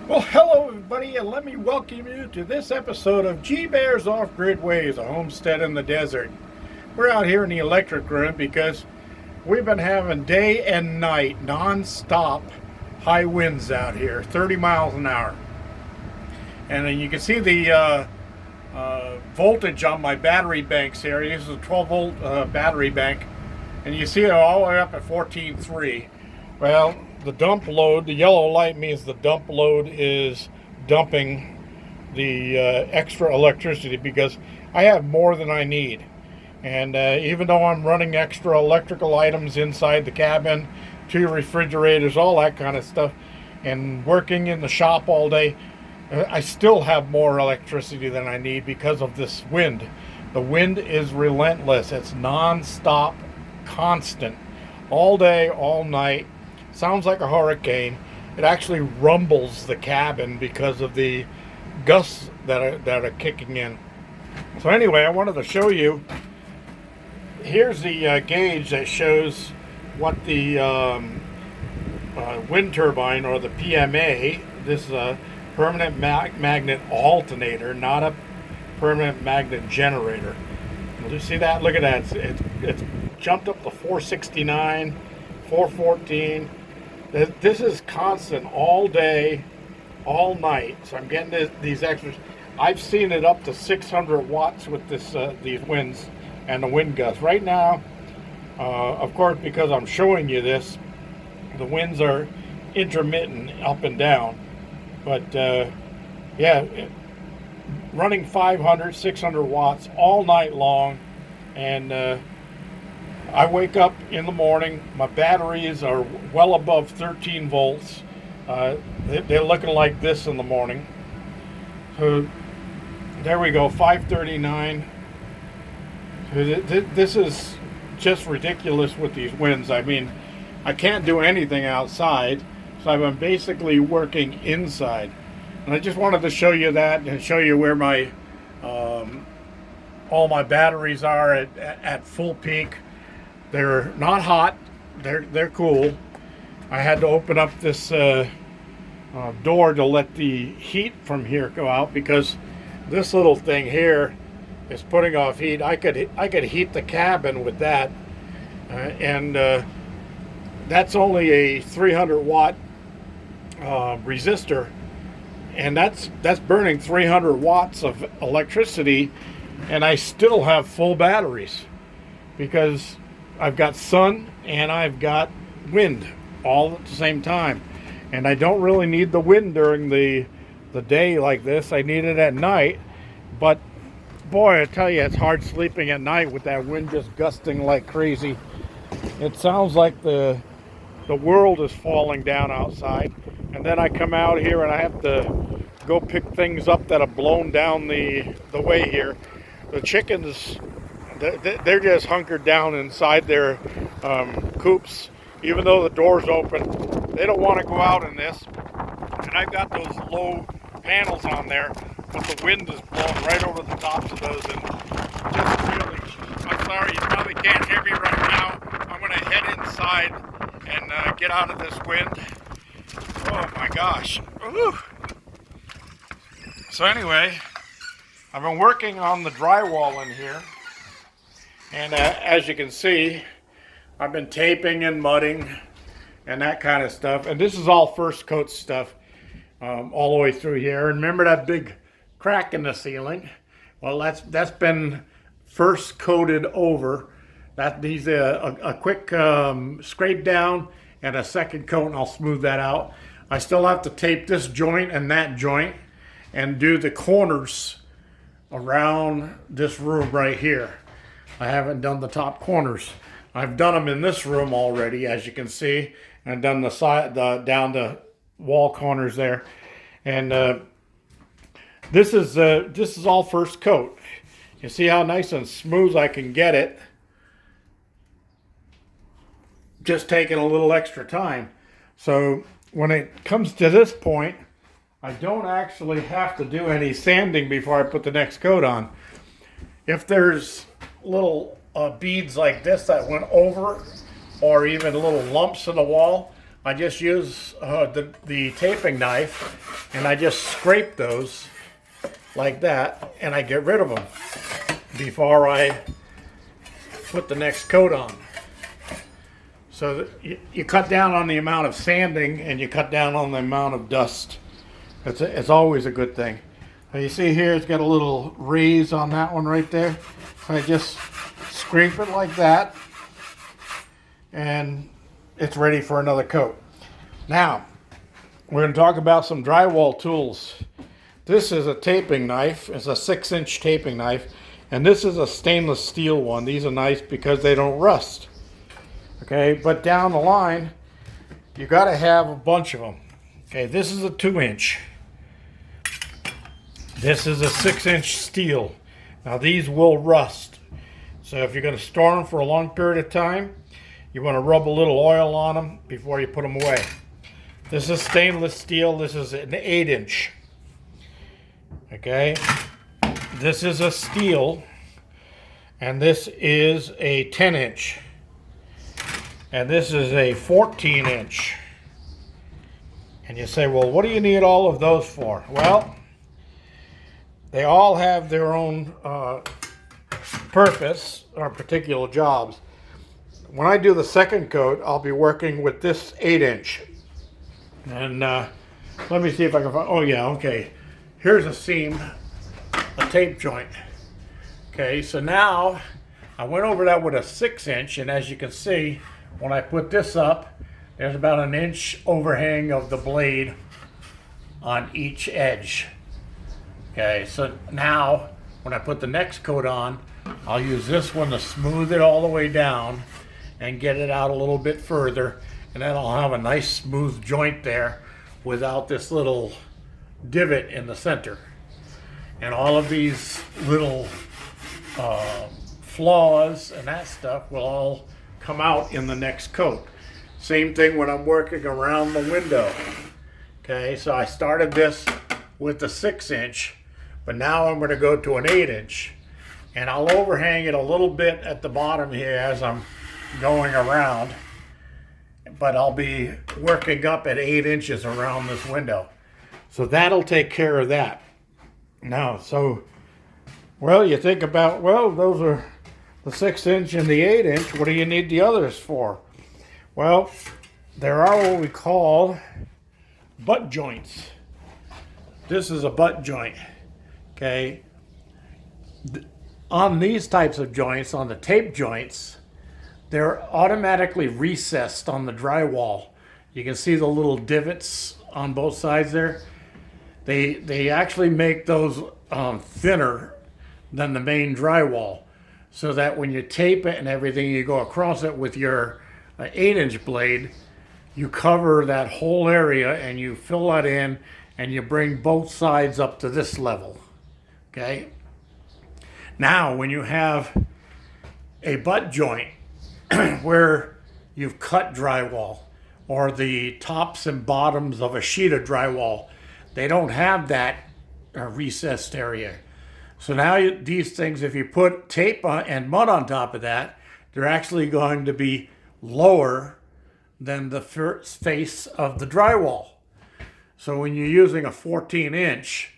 Well, hello everybody, and let me welcome you to this episode of G Bear's Off-Grid Ways, a homestead in the desert. We're out here in the electric room because we've been having day and night non-stop high winds out here, 30 miles an hour. And then you can see the voltage on my battery banks here. This is a 12-volt battery bank, and you see it all the way up at 14.3. Well, the dump load, the yellow light means the dump load is dumping the extra electricity because I have more than I need. And even though I'm running extra electrical items inside the cabin, 2 refrigerators, all that kind of stuff, and working in the shop all day, I still have more electricity than I need because of this wind. The wind is relentless. It's non-stop, constant, all day, all night. Sounds like a hurricane. It actually rumbles the cabin because of the gusts that are kicking in. So anyway, I wanted to show you. Here's the gauge that shows what the wind turbine, or the PMA. This is a permanent magnet alternator, not a permanent magnet generator. You see that? Look at that. It's jumped up to 469, 414. This is constant all day, all night. So I'm getting these extras. I've seen it up to 600 watts with these winds and the wind gusts. Right now, of course, because I'm showing you this, the winds are intermittent, up and down. But yeah, running 500, 600 watts all night long. And I wake up in the morning, my batteries are well above 13 volts. They're looking like this in the morning. So there we go, 539. This is just ridiculous with these winds. I mean, I can't do anything outside, so I've been basically working inside. And I just wanted to show you that and show you where my all my batteries are at full peak. They're not hot. They're cool. I had to open up this door to let the heat from here go out because this little thing here is putting off heat. I could heat the cabin with that, and that's only a 300 watt resistor, and that's burning 300 watts of electricity, and I still have full batteries because I've got sun and I've got wind all at the same time. And I don't really need the wind during the day like this. I need it at night. But boy, I tell you, it's hard sleeping at night with that wind just gusting like crazy. It sounds like the world is falling down outside. And then I come out here and I have to go pick things up that have blown down the way here. The chickens, they're just hunkered down inside their coops. Even though the door's open, they don't want to go out in this. And I've got those low panels on there, but the wind is blowing right over the tops of those. And just really, I'm sorry, you probably can't hear me right now. I'm going to head inside and get out of this wind. Oh my gosh. Woo. So anyway, I've been working on the drywall in here. And as you can see, I've been taping and mudding and that kind of stuff. And this is all first coat stuff all the way through here. And remember that big crack in the ceiling? Well, that's been first coated over. That needs a quick scrape down and a second coat, and I'll smooth that out. I still have to tape this joint and that joint and do the corners around this room right here. I haven't done the top corners. I've done them in this room already, as you can see. I've done the side, down the wall corners there, and this is all first coat. You see how nice and smooth I can get it. Just taking a little extra time. So when it comes to this point, I don't actually have to do any sanding before I put the next coat on. If there's little beads like this that went over, or even little lumps in the wall, I just use the taping knife, and I just scrape those like that, and I get rid of them before I put the next coat on. So you cut down on the amount of sanding, and you cut down on the amount of dust. It's always a good thing. You see here, it's got a little raise on that one right there. So I just scrape it like that, and it's ready for another coat. Now, we're going to talk about some drywall tools. This is a taping knife. It's a 6-inch taping knife, and this is a stainless steel one. These are nice because they don't rust. Okay, but down the line, you got to have a bunch of them. Okay, this is a 2-inch. This is a 6-inch steel. Now these will rust. So if you're going to store them for a long period of time, you want to rub a little oil on them before you put them away. This is stainless steel. This is an 8-inch. Okay, this is a steel, and this is a 10-inch. And this is a 14-inch. And you say, well, what do you need all of those for? Well, they all have their own purpose or particular jobs. When I do the second coat, I'll be working with this 8-inch. And let me see if I can find, oh yeah, okay. Here's a seam, a tape joint. Okay, so now I went over that with a 6-inch, and as you can see, when I put this up, there's about an inch overhang of the blade on each edge. Okay, so now when I put the next coat on, I'll use this one to smooth it all the way down and get it out a little bit further, and then I'll have a nice smooth joint there without this little divot in the center. And all of these little flaws and that stuff will all come out in the next coat. Same thing when I'm working around the window. Okay, so I started this with the 6-inch, but now I'm going to go to an 8-inch, and I'll overhang it a little bit at the bottom here as I'm going around, but I'll be working up at 8 inches around this window. So that'll take care of that. Now, so, well, you think about, well, those are the 6-inch and the 8-inch. What do you need the others for? Well, there are what we call butt joints. This is a butt joint. Okay. On these types of joints, on the tape joints, they're automatically recessed on the drywall. You can see the little divots on both sides there. They actually make those thinner than the main drywall, so that when you tape it and everything, you go across it with your 8-inch blade, you cover that whole area and you fill that in, and you bring both sides up to this level. Okay. Now, when you have a butt joint where you've cut drywall, or the tops and bottoms of a sheet of drywall, they don't have that recessed area. So now these things, if you put tape on and mud on top of that, they're actually going to be lower than the first face of the drywall. So when you're using a 14-inch,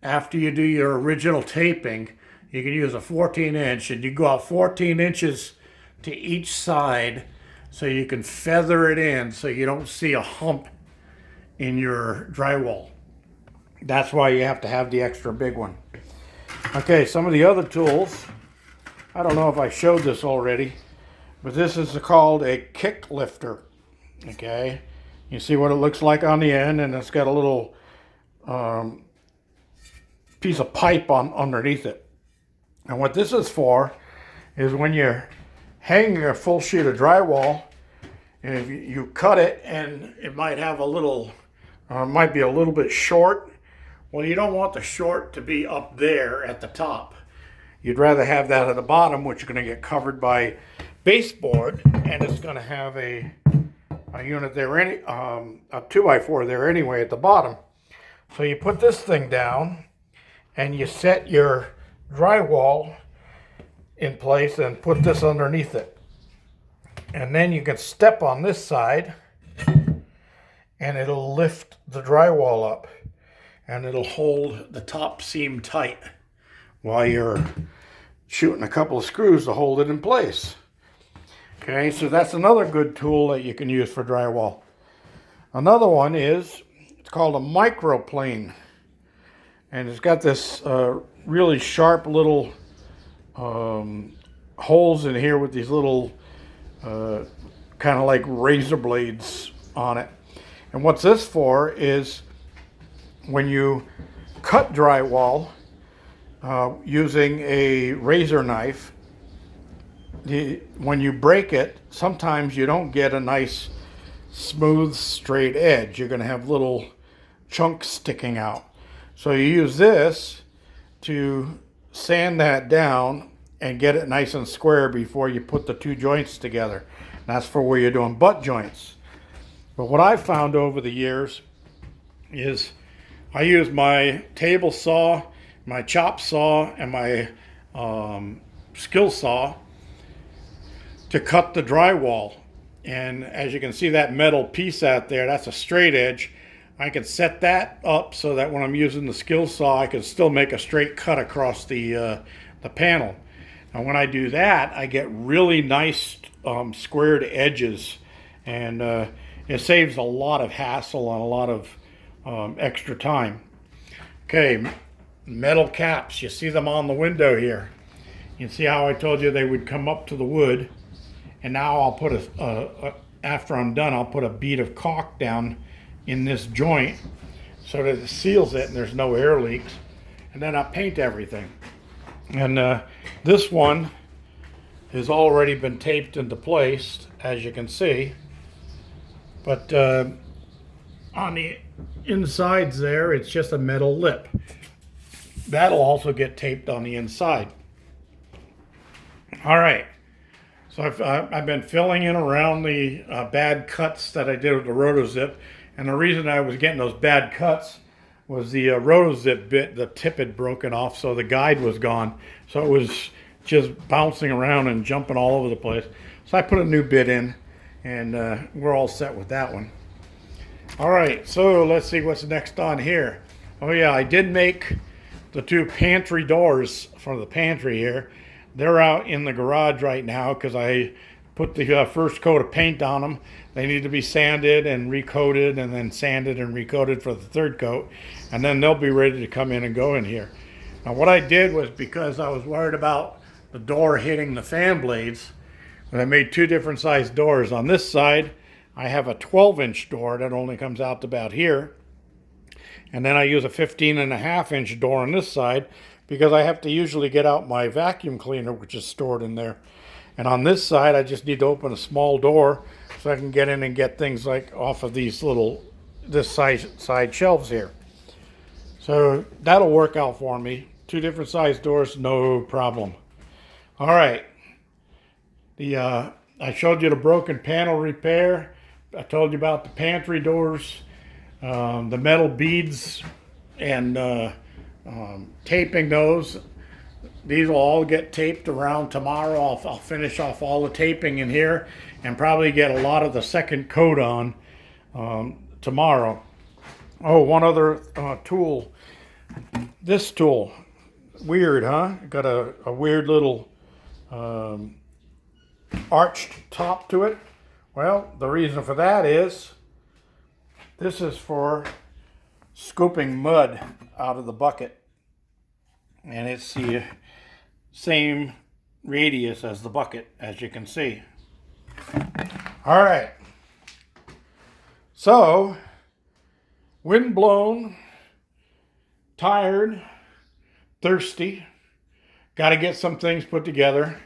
after you do your original taping, you can use a 14-inch, and you go out 14 inches to each side so you can feather it in so you don't see a hump in your drywall. That's why you have to have the extra big one. Okay, some of the other tools, I don't know if I showed this already, but this is called a kick lifter. Okay, you see what it looks like on the end, and it's got a little piece of pipe underneath it. And what this is for is when you're hanging a full sheet of drywall, and if you cut it and it might have a little, might be a little bit short. Well, you don't want the short to be up there at the top. You'd rather have that at the bottom, which is going to get covered by baseboard, and it's going to have a unit there, a 2x4 there anyway at the bottom. So you put this thing down, and you set your drywall in place and put this underneath it. And then you can step on this side, and it'll lift the drywall up, and it'll hold the top seam tight while you're shooting a couple of screws to hold it in place. Okay, so that's another good tool that you can use for drywall. Another one is, it's called a microplane, and it's got this really sharp little holes in here with these little kind of like razor blades on it. And what's this for is when you cut drywall using a razor knife, when you break it, sometimes you don't get a nice smooth straight edge. You're going to have little chunks sticking out. So you use this to sand that down and get it nice and square before you put the two joints together. That's for where you're doing butt joints. But what I've found over the years is I use my table saw, my chop saw, and my skill saw to cut the drywall. And as you can see, that metal piece out there, that's a straight edge. I can set that up so that when I'm using the skill saw, I can still make a straight cut across the panel. And when I do that, I get really nice squared edges, and it saves a lot of hassle and a lot of extra time. Okay, metal caps. You see them on the window here. You can see how I told you they would come up to the wood. And now I'll put after I'm done, I'll put a bead of caulk down in this joint so that it seals it and there's no air leaks. And then I'll paint everything. And this one has already been taped into place, as you can see. But on the insides there, it's just a metal lip. That'll also get taped on the inside. All right. So I've been filling in around the bad cuts that I did with the RotoZip. And the reason I was getting those bad cuts was the RotoZip bit, the tip had broken off, so the guide was gone. So it was just bouncing around and jumping all over the place. So I put a new bit in, and we're all set with that one. All right, so let's see what's next on here. Oh yeah, I did make the two pantry doors for the pantry here. They're out in the garage right now because I put the first coat of paint on them. They need to be sanded and recoated, and then sanded and recoated for the third coat. And then they'll be ready to come in and go in here. Now what I did was, because I was worried about the door hitting the fan blades, I made two different size doors. On this side, I have a 12-inch door that only comes out to about here. And then I use a 15.5-inch door on this side, because I have to usually get out my vacuum cleaner, which is stored in there. And on this side, I just need to open a small door so I can get in and get things like off of these little, this side shelves here. So that'll work out for me. Two different size doors, no problem. All right. I showed you the broken panel repair. I told you about the pantry doors, the metal beads, and taping those. These will all get taped around tomorrow. I'll finish off all the taping in here and probably get a lot of the second coat on tomorrow. Oh, one other tool. This tool. Weird, huh? Got a weird little arched top to it. Well, the reason for that is this is for scooping mud out of the bucket. And it's the same radius as the bucket, as you can see. All right. So, windblown, tired, thirsty, got to get some things put together.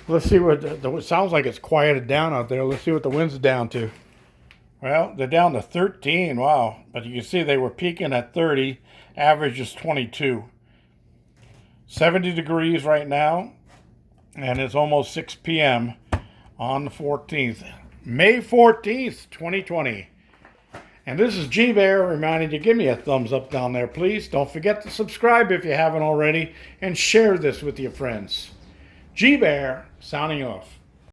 Let's see what, it sounds like it's quieted down out there. Let's see what the wind's down to. Well, they're down to 13, wow. But you can see they were peaking at 30, average is 22. 70 degrees right now, and it's almost 6 p.m. on the 14th. May 14th, 2020. And this is G-Bear reminding you, give me a thumbs up down there, please. Don't forget to subscribe if you haven't already, and share this with your friends. G-Bear, signing off.